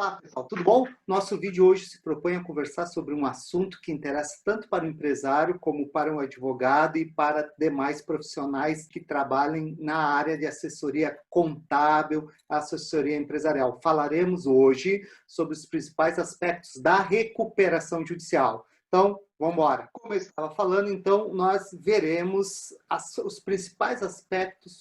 Olá, pessoal, tudo bom? Nosso vídeo hoje se propõe a conversar sobre um assunto que interessa tanto para o empresário como para o advogado e para demais profissionais que trabalhem na área de assessoria contábil, assessoria empresarial. Falaremos hoje sobre os principais aspectos da recuperação judicial. Então, vamos embora. Como eu estava falando, então, nós veremos os principais aspectos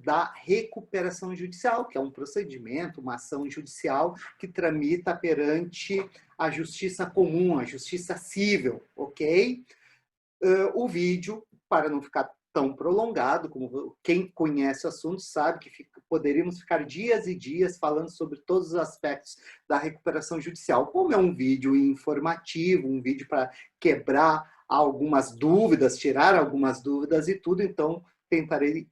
da recuperação judicial, que é um procedimento, uma ação judicial que tramita perante a justiça comum, a justiça civil, ok? O vídeo, para não ficar tão prolongado, como quem conhece o assunto sabe que poderíamos ficar dias e dias falando sobre todos os aspectos da recuperação judicial. Como é um vídeo informativo, um vídeo para quebrar algumas dúvidas, tirar algumas dúvidas e tudo, então tentarei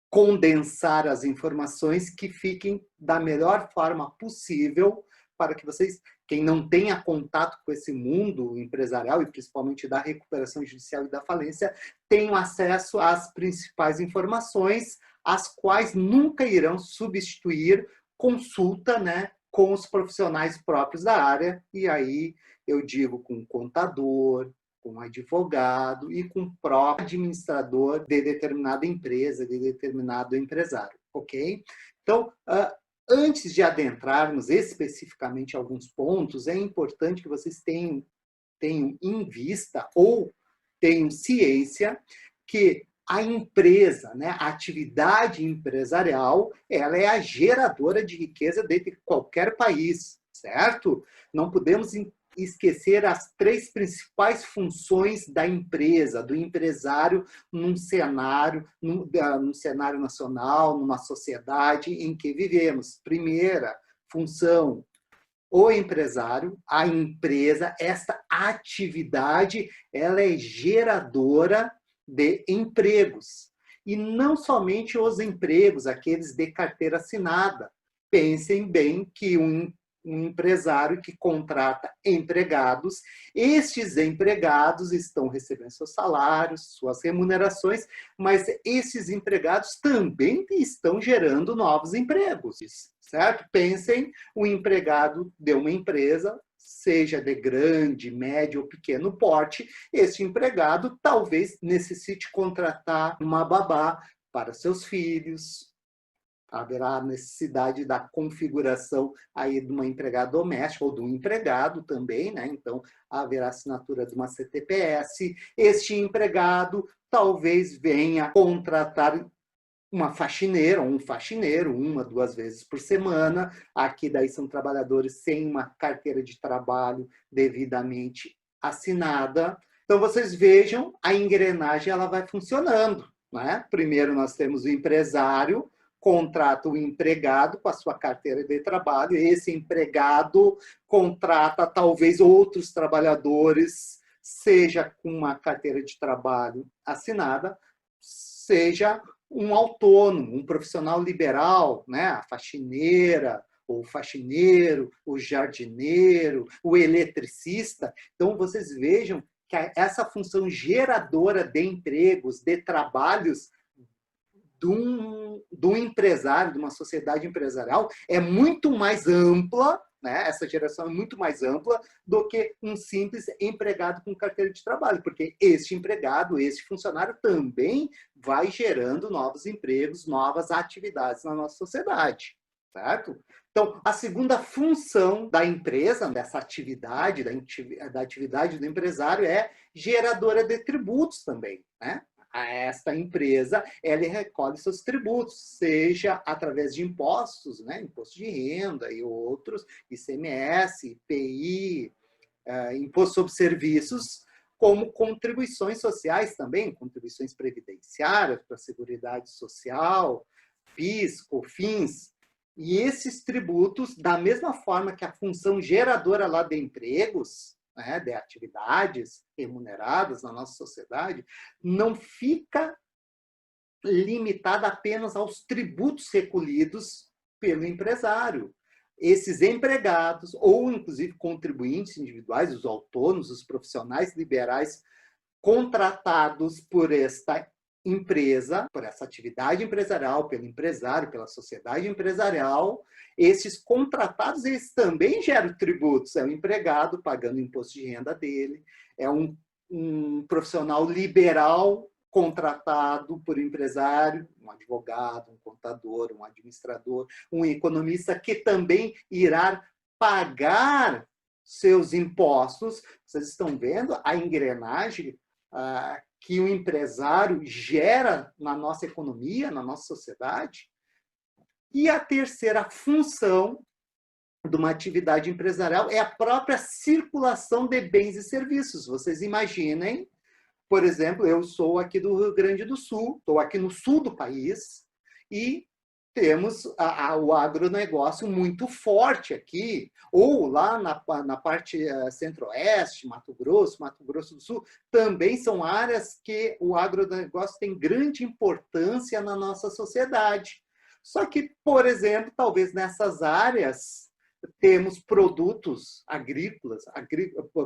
condensar as informações que fiquem da melhor forma possível para que vocês, quem não tenha contato com esse mundo empresarial e principalmente da recuperação judicial e da falência, tenham acesso às principais informações, as quais nunca irão substituir consulta, né, com os profissionais próprios da área, e aí eu digo com contador, com advogado e com o próprio administrador de determinada empresa, de determinado empresário, ok? Então, antes de adentrarmos especificamente alguns pontos, é importante que vocês tenham em vista ou tenham ciência que a empresa, né, a atividade empresarial, ela é a geradora de riqueza de qualquer país, certo? Não podemos esquecer as três principais funções da empresa, do empresário num cenário nacional, numa sociedade em que vivemos. Primeira função, o empresário, a empresa, esta atividade, ela é geradora de empregos. E não somente os empregos, aqueles de carteira assinada. Pensem bem que um empresário que contrata empregados, estes empregados estão recebendo seus salários, suas remunerações, mas esses empregados também estão gerando novos empregos, certo? Pensem, o empregado de uma empresa, seja de grande, médio ou pequeno porte, esse empregado talvez necessite contratar uma babá para seus filhos. Haverá necessidade da configuração aí de uma empregada doméstica ou de um empregado também, né? Então, haverá assinatura de uma CTPS. Este empregado talvez venha contratar uma faxineira ou um faxineiro, 1, 2 vezes por semana. Aqui daí são trabalhadores sem uma carteira de trabalho devidamente assinada. Então, vocês vejam, a engrenagem ela vai funcionando, né? Primeiro nós temos o empresário, contrata o empregado com a sua carteira de trabalho, esse empregado contrata talvez outros trabalhadores, seja com uma carteira de trabalho assinada, seja um autônomo, um profissional liberal, né? A faxineira, o faxineiro, o jardineiro, o eletricista. Então, vocês vejam que essa função geradora de empregos, de trabalhos, de um empresário, de uma sociedade empresarial, é muito mais ampla, né? Essa geração é muito mais ampla do que um simples empregado com carteira de trabalho, porque este empregado, este funcionário também vai gerando novos empregos, novas atividades na nossa sociedade, certo? Então, a segunda função da empresa, dessa atividade, da atividade do empresário, é geradora de tributos também, né? Esta empresa, ela recolhe seus tributos, seja através de impostos, né? Imposto de renda e outros, ICMS, IPI, Imposto sobre Serviços, como contribuições sociais também, contribuições previdenciárias para a Seguridade Social, PIS, COFINS. E esses tributos, da mesma forma que a função geradora lá de empregos, né, de atividades remuneradas na nossa sociedade, não fica limitada apenas aos tributos recolhidos pelo empresário. Esses empregados, ou inclusive contribuintes individuais, os autônomos, os profissionais liberais contratados por esta empresa, por essa atividade empresarial, pelo empresário, pela sociedade empresarial, esses contratados, eles também geram tributos. É o empregado pagando o imposto de renda dele, é um profissional liberal contratado por empresário, um advogado, um contador, um administrador, um economista, que também irá pagar seus impostos. Vocês estão vendo a engrenagem que o empresário gera na nossa economia, na nossa sociedade? E a terceira função de uma atividade empresarial é a própria circulação de bens e serviços. Vocês imaginem, por exemplo, eu sou aqui do Rio Grande do Sul, estou aqui no sul do país, e temos o agronegócio muito forte aqui, ou lá na parte centro-oeste, Mato Grosso do Sul, também são áreas que o agronegócio tem grande importância na nossa sociedade. Só que, por exemplo, talvez nessas áreas temos produtos agrícolas,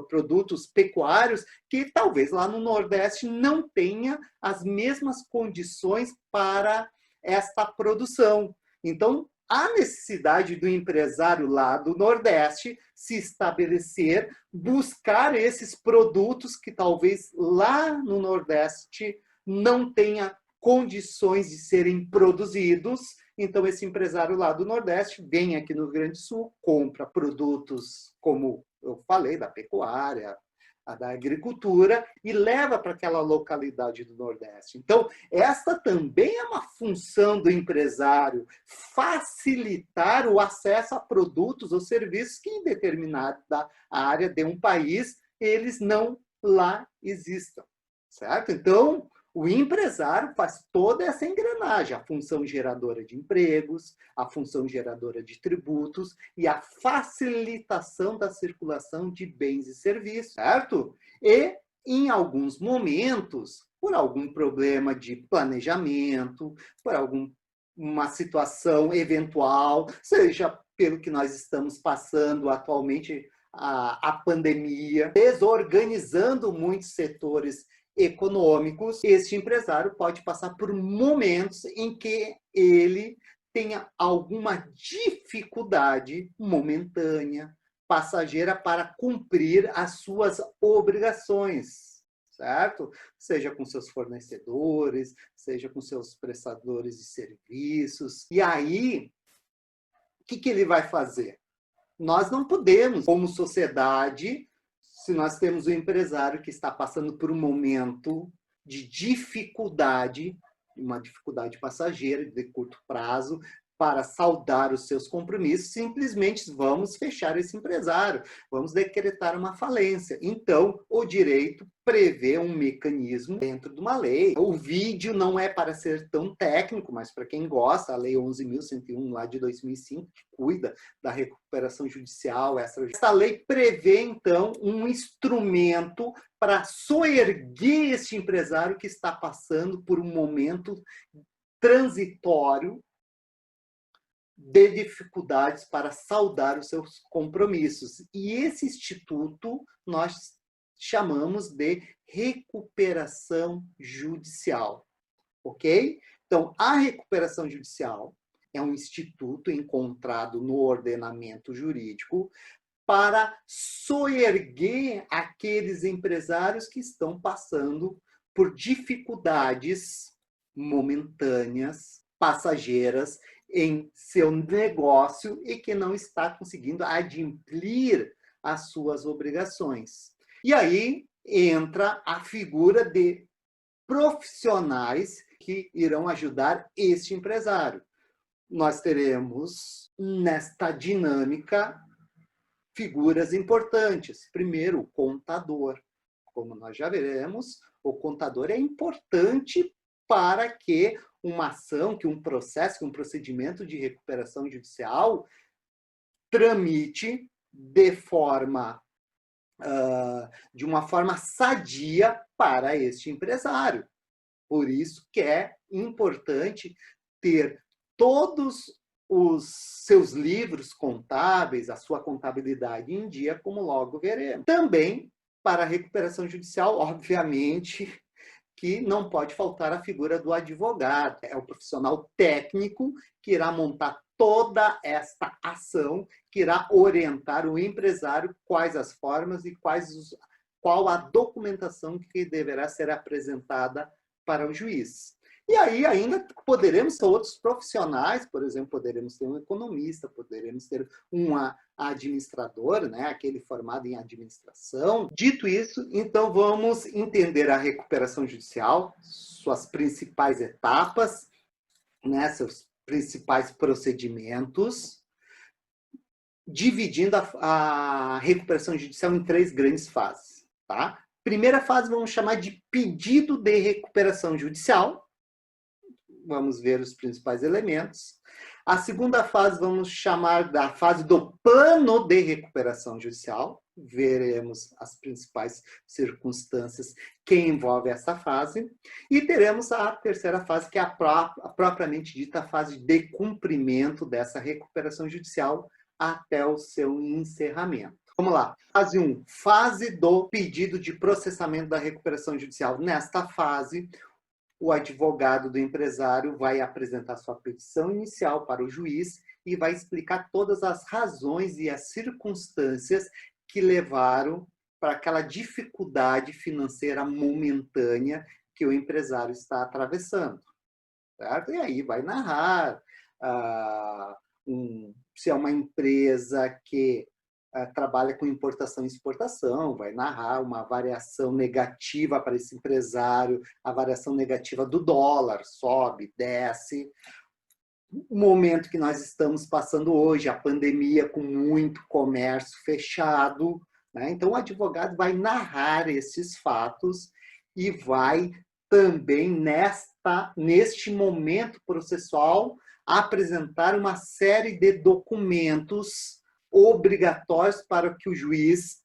produtos pecuários, que talvez lá no Nordeste não tenha as mesmas condições para esta produção. Então, há necessidade do empresário lá do Nordeste se estabelecer, buscar esses produtos que talvez lá no Nordeste não tenha condições de serem produzidos. Então, esse empresário lá do Nordeste vem aqui no Rio Grande do Sul, compra produtos, como eu falei, da pecuária, da agricultura, e leva para aquela localidade do Nordeste. Então, esta também é uma função do empresário, facilitar o acesso a produtos ou serviços que em determinada área de um país, eles não lá existam, certo? Então, o empresário faz toda essa engrenagem, a função geradora de empregos, a função geradora de tributos e a facilitação da circulação de bens e serviços, certo? E, em alguns momentos, por algum problema de planejamento, por alguma situação eventual, seja pelo que nós estamos passando atualmente, a pandemia, desorganizando muitos setores econômicos, este empresário pode passar por momentos em que ele tenha alguma dificuldade momentânea, passageira, para cumprir as suas obrigações, certo? Seja com seus fornecedores, seja com seus prestadores de serviços. E aí, o que ele vai fazer? Nós não podemos, como sociedade, se nós temos um empresário que está passando por um momento de dificuldade, uma dificuldade passageira de curto prazo, para saldar os seus compromissos, simplesmente vamos fechar esse empresário, vamos decretar uma falência. Então, o direito prevê um mecanismo dentro de uma lei. O vídeo não é para ser tão técnico, mas para quem gosta, a Lei 11.101, lá de 2005, que cuida da recuperação judicial. Essa lei prevê, então, um instrumento para soerguer este empresário que está passando por um momento transitório de dificuldades para saldar os seus compromissos. E esse instituto nós chamamos de recuperação judicial, ok? Então, a recuperação judicial é um instituto encontrado no ordenamento jurídico para soerguer aqueles empresários que estão passando por dificuldades momentâneas, passageiras, em seu negócio e que não está conseguindo adimplir as suas obrigações. E aí entra a figura de profissionais que irão ajudar este empresário. Nós teremos, nesta dinâmica, figuras importantes. Primeiro, o contador. Como nós já veremos, o contador é importante para que uma ação, que um processo, que um procedimento de recuperação judicial tramite de uma forma sadia para este empresário. Por isso que é importante ter todos os seus livros contábeis, a sua contabilidade em dia, como logo veremos. Também, para a recuperação judicial, obviamente, que não pode faltar a figura do advogado. É o profissional técnico que irá montar toda esta ação, que irá orientar o empresário quais as formas e qual a documentação que deverá ser apresentada para o juiz. E aí ainda poderemos ter outros profissionais, por exemplo, poderemos ter um economista, poderemos ter um administrador, né, aquele formado em administração. Dito isso, então vamos entender a recuperação judicial, suas principais etapas, né, seus principais procedimentos, dividindo a recuperação judicial em 3 grandes fases. Tá? Primeira fase vamos chamar de pedido de recuperação judicial. Vamos ver os principais elementos. A segunda fase vamos chamar da fase do plano de recuperação judicial. Veremos as principais circunstâncias que envolvem essa fase. E teremos a terceira fase, que é a propriamente dita fase de cumprimento dessa recuperação judicial até o seu encerramento. Vamos lá. Fase 1. Fase do pedido de processamento da recuperação judicial. Nesta fase, o advogado do empresário vai apresentar sua petição inicial para o juiz e vai explicar todas as razões e as circunstâncias que levaram para aquela dificuldade financeira momentânea que o empresário está atravessando. Certo? E aí vai narrar se é uma empresa que trabalha com importação e exportação, vai narrar uma variação negativa para esse empresário, a variação negativa do dólar, sobe, desce. O momento que nós estamos passando hoje, a pandemia com muito comércio fechado, né? Então o advogado vai narrar esses fatos e vai também, neste momento processual, apresentar uma série de documentos obrigatórios para que o juiz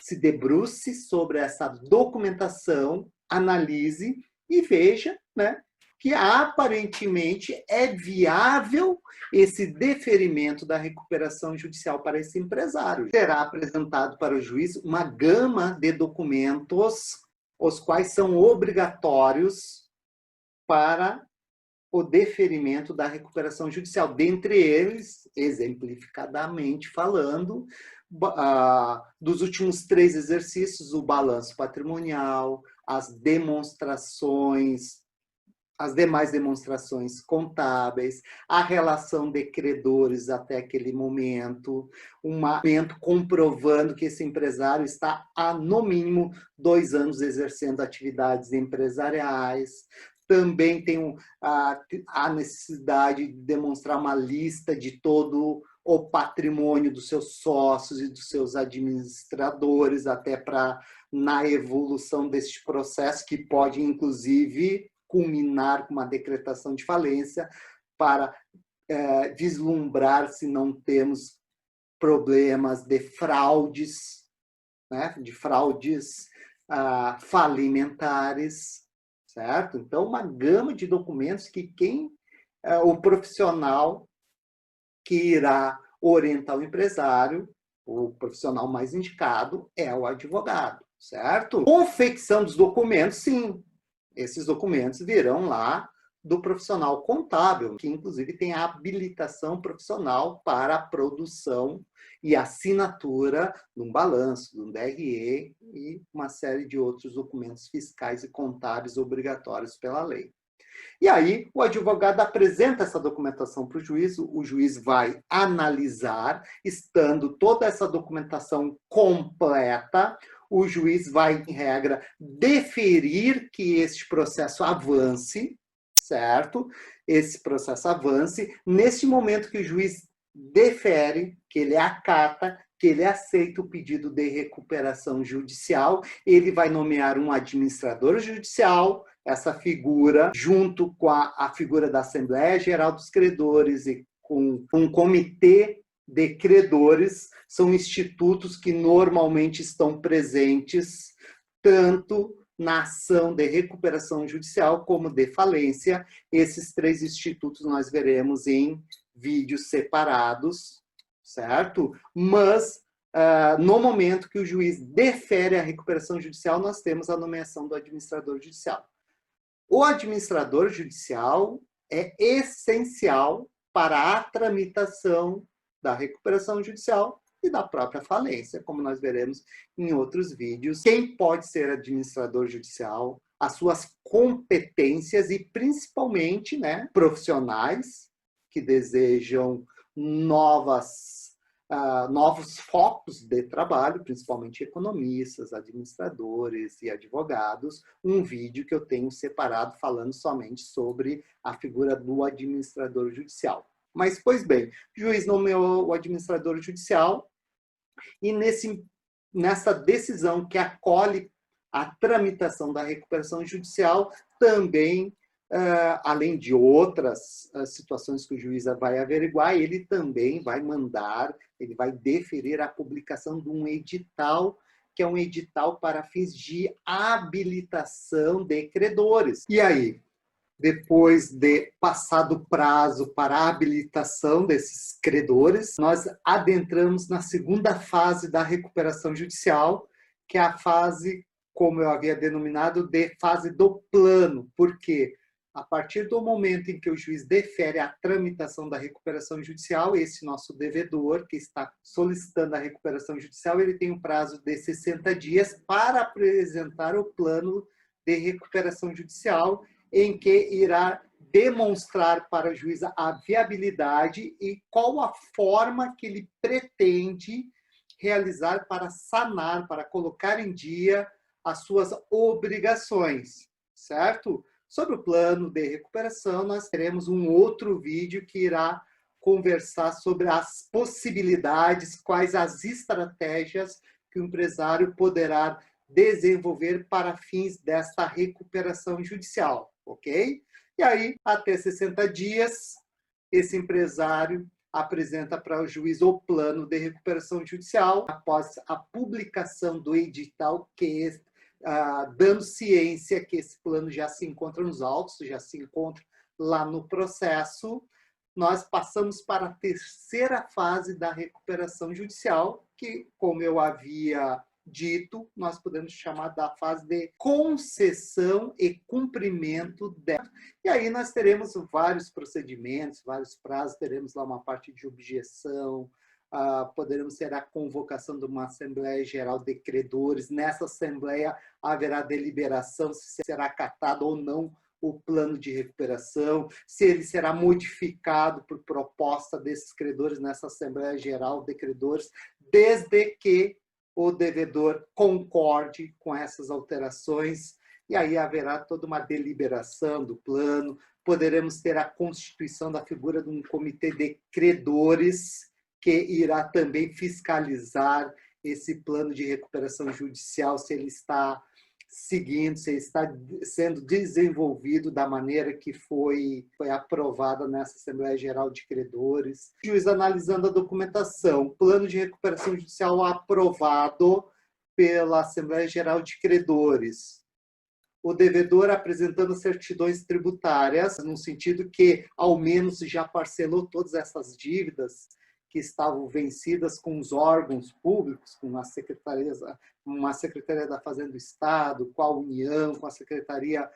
se debruce sobre essa documentação, analise e veja, né, que aparentemente é viável esse deferimento da recuperação judicial para esse empresário. Será apresentado para o juiz uma gama de documentos, os quais são obrigatórios para o deferimento da recuperação judicial. Dentre eles, exemplificadamente falando, dos últimos 3 exercícios, o balanço patrimonial, as demonstrações, as demais demonstrações contábeis, a relação de credores até aquele momento, um momento comprovando que esse empresário está há, no mínimo, 2 anos exercendo atividades empresariais. Também tem a necessidade de demonstrar uma lista de todo o patrimônio dos seus sócios e dos seus administradores, até para, na evolução deste processo, que pode, inclusive, culminar com uma decretação de falência, para vislumbrar se não temos problemas de fraudes, né? De fraudes falimentares. Certo? Então, uma gama de documentos que o profissional que irá orientar o empresário, o profissional mais indicado é o advogado, certo? Confecção dos documentos, sim. Esses documentos virão lá do profissional contábil, que inclusive tem a habilitação profissional para a produção e assinatura de um balanço, de um DRE e uma série de outros documentos fiscais e contábeis obrigatórios pela lei. E aí o advogado apresenta essa documentação para o juiz vai analisar, estando toda essa documentação completa, o juiz vai, em regra, deferir que este processo avance, certo? Esse processo avance. Neste momento que o juiz defere, que ele acata, que ele aceita o pedido de recuperação judicial, ele vai nomear um administrador judicial, essa figura, junto com a figura da Assembleia Geral dos Credores e com um comitê de credores, são institutos que normalmente estão presentes tanto na ação de recuperação judicial como de falência. Esses 3 institutos nós veremos em vídeos separados, certo? Mas, no momento que o juiz defere a recuperação judicial, nós temos a nomeação do administrador judicial. O administrador judicial é essencial para a tramitação da recuperação judicial e da própria falência, como nós veremos em outros vídeos. Quem pode ser administrador judicial, as suas competências e, principalmente, né, profissionais que desejam novos focos de trabalho, principalmente economistas, administradores e advogados, um vídeo que eu tenho separado falando somente sobre a figura do administrador judicial. Mas, pois bem, o juiz nomeou o administrador judicial e nessa decisão que acolhe a tramitação da recuperação judicial, também, além de outras situações que o juiz vai averiguar, ele também vai mandar, ele vai deferir a publicação de um edital, que é um edital para fins de habilitação de credores. E aí, depois de passado o prazo para a habilitação desses credores, nós adentramos na segunda fase da recuperação judicial, que é a fase, como eu havia denominado, de fase do plano. Por quê? A partir do momento em que o juiz defere a tramitação da recuperação judicial, esse nosso devedor, que está solicitando a recuperação judicial, ele tem um prazo de 60 dias para apresentar o plano de recuperação judicial, em que irá demonstrar para o juiz a viabilidade e qual a forma que ele pretende realizar para sanar, para colocar em dia as suas obrigações, certo? Sobre o plano de recuperação, nós teremos um outro vídeo que irá conversar sobre as possibilidades, quais as estratégias que o empresário poderá desenvolver para fins desta recuperação judicial, ok? E aí, até 60 dias, esse empresário apresenta para o juiz o plano de recuperação judicial, após a publicação do edital, dando ciência que esse plano já se encontra nos autos, já se encontra lá no processo, nós passamos para a terceira fase da recuperação judicial, que, como eu havia dito, nós podemos chamar da fase de concessão e cumprimento dela. E aí nós teremos vários procedimentos, vários prazos, teremos lá uma parte de objeção, poderemos ter a convocação de uma Assembleia Geral de Credores. Nessa Assembleia haverá deliberação se será acatado ou não o plano de recuperação, se ele será modificado por proposta desses credores nessa Assembleia Geral de Credores, desde que o devedor concorde com essas alterações, e aí haverá toda uma deliberação do plano. Poderemos ter a constituição da figura de um comitê de credores, que irá também fiscalizar esse plano de recuperação judicial, se ele está seguindo, se ele está sendo desenvolvido da maneira que foi aprovada nessa Assembleia Geral de Credores. O juiz analisando a documentação, plano de recuperação judicial aprovado pela Assembleia Geral de Credores. O devedor apresentando certidões tributárias, no sentido que, ao menos, já parcelou todas essas dívidas que estavam vencidas com os órgãos públicos, com uma Secretaria da Fazenda do Estado, com a União, com a Secretaria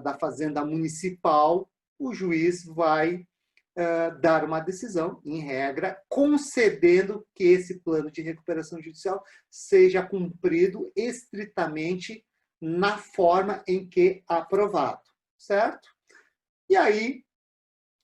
da Fazenda Municipal, o juiz vai dar uma decisão, em regra, concedendo que esse plano de recuperação judicial seja cumprido estritamente na forma em que aprovado, certo? E aí,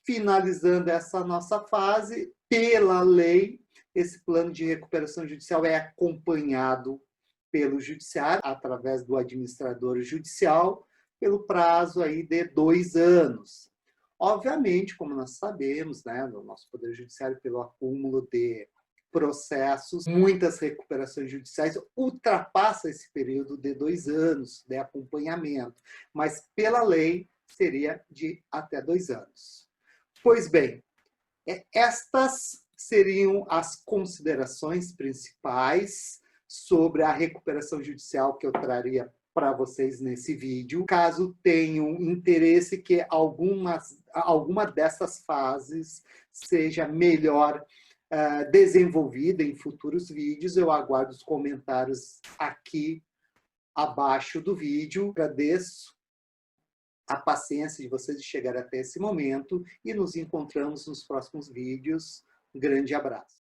finalizando essa nossa fase, pela lei, esse plano de recuperação judicial é acompanhado pelo judiciário, através do administrador judicial, pelo prazo aí de 2 anos. Obviamente, como nós sabemos, né, no nosso Poder Judiciário, pelo acúmulo de processos, muitas recuperações judiciais ultrapassam esse período de 2 anos de acompanhamento, mas pela lei seria de até 2 anos. Pois bem, estas seriam as considerações principais sobre a recuperação judicial que eu traria para vocês nesse vídeo. Caso tenham interesse que alguma dessas fases seja melhor desenvolvida em futuros vídeos, eu aguardo os comentários aqui abaixo do vídeo. Agradeço a paciência de vocês de chegar até esse momento e nos encontramos nos próximos vídeos. Um grande abraço.